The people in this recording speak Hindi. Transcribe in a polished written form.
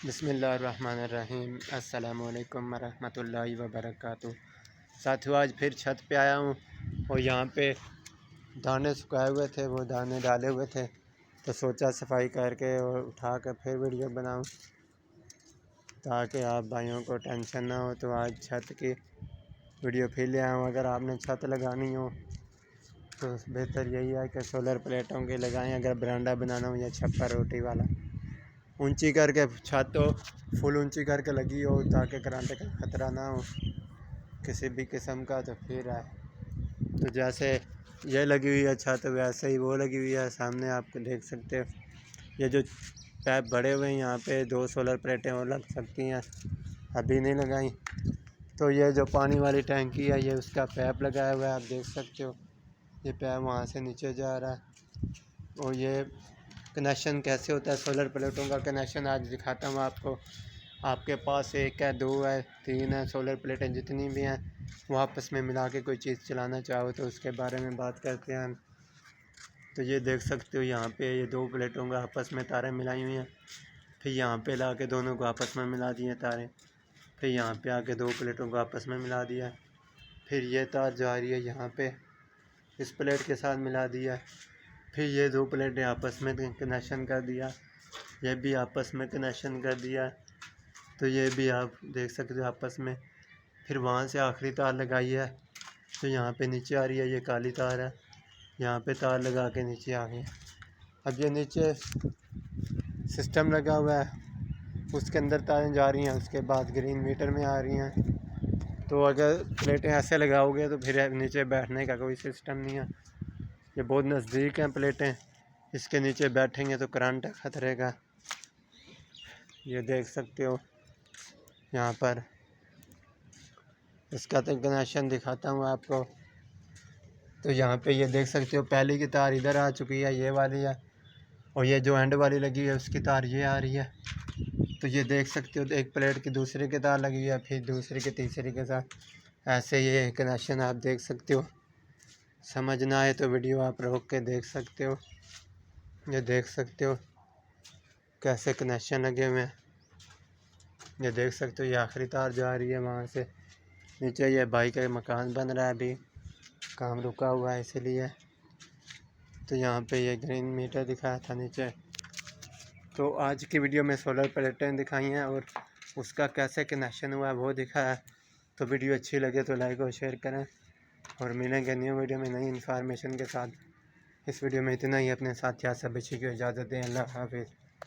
बिस्मिल्लाहिर्रहमानिर्रहीम। अस्सलामुअलैकुम वरहमतुल्लाहि वबरकातुहू। साथियों, आज फिर छत पे आया हूँ और यहाँ पे दाने सुखाए हुए थे, वो दाने डाले हुए थे तो सोचा सफाई करके और उठा कर फिर वीडियो बनाऊँ ताकि आप भाइयों को टेंशन ना हो। तो आज छत की वीडियो फिर ले आया हूँ। अगर आपने छत लगानी हो तो बेहतर यही है कि सोलर प्लेटों की लगाएं। अगर बरांडा बनाना हो या छप्पर रोटी वाला, ऊंची करके छत तो फुल ऊंची करके लगी हो ताकि करंट का ख़तरा ना हो किसी भी किस्म का। तो फिर है तो जैसे ये लगी हुई है छत, वैसे ही वो लगी हुई है। सामने आपको देख सकते हो ये जो पैप बड़े हुए हैं, यहाँ पे 2 सोलर प्लेटें और लग सकती हैं, अभी नहीं लगाई। तो ये जो पानी वाली टैंकी है, ये उसका पैप लगाया हुआ है, आप देख सकते हो। ये पैप वहाँ से नीचे जा रहा है। और ये कनेक्शन कैसे होता है सोलर प्लेटों का कनेक्शन आज दिखाता हूँ आपको। आपके पास 1 है, 2 है, 3 है सोलर प्लेटें, जितनी भी हैं वो आपस में मिला के कोई चीज़ चलाना चाहो तो उसके बारे में बात करते हैं। तो ये देख सकते हो यहाँ पे ये 2 प्लेटों का आपस में तारें मिलाई हुई हैं। फिर यहाँ पे ला के दोनों को आपस में मिला दिए तारें। फिर यहाँ पे आके 2 प्लेटों को आपस में मिला दिया। फिर ये तार जा रही है यहाँ पे इस प्लेट के साथ मिला दिया। फिर ये 2 प्लेटें आपस में कनेक्शन कर दिया, ये भी आपस में कनेक्शन कर दिया। तो ये भी आप देख सकते हो आपस में। फिर वहाँ से आखिरी तार लगाई है तो यहाँ पे नीचे आ रही है, ये काली तार है, यहाँ पे तार लगा के नीचे आ गई। अब ये नीचे सिस्टम लगा हुआ है, उसके अंदर तारें जा रही हैं, उसके बाद ग्रीन मीटर में आ रही हैं। तो अगर प्लेटें ऐसे लगाओगे तो फिर नीचे बैठने का कोई सिस्टम नहीं है। ये बहुत नज़दीक हैं प्लेटें, इसके नीचे बैठेंगे तो करंट ख़तरे का। ये देख सकते हो यहाँ पर इसका तो कनेक्शन दिखाता हूँ आपको। तो यहाँ पे ये देख सकते हो पहले की तार इधर आ चुकी है, ये वाली है, और ये जो एंड वाली लगी है उसकी तार ये आ रही है। तो ये देख सकते हो एक प्लेट की दूसरे की तार लगी है, फिर दूसरे के तीसरे के साथ ऐसे ये कनेक्शन आप देख सकते हो। समझ ना आए तो वीडियो आप रोक के देख सकते हो। ये देख सकते हो कैसे कनेक्शन लगे हुए हैं। ये देख सकते हो ये आखिरी तार जा रही है वहाँ से नीचे। ये भाई का मकान बन रहा है, अभी काम रुका हुआ है इसीलिए। तो यहाँ पे ये ग्रीन मीटर दिखाया था नीचे। तो आज की वीडियो में सोलर प्लेटें दिखाई हैं और उसका कैसे कनेक्शन हुआ है वो दिखाया है। तो वीडियो अच्छी लगे तो लाइक और शेयर करें और मिलेंगे न्यू वीडियो में नई इन्फॉर्मेशन के साथ। इस वीडियो में इतना ही। अपने साथियों से बच्ची को इजाज़त दें। अल्लाह हाफिज़।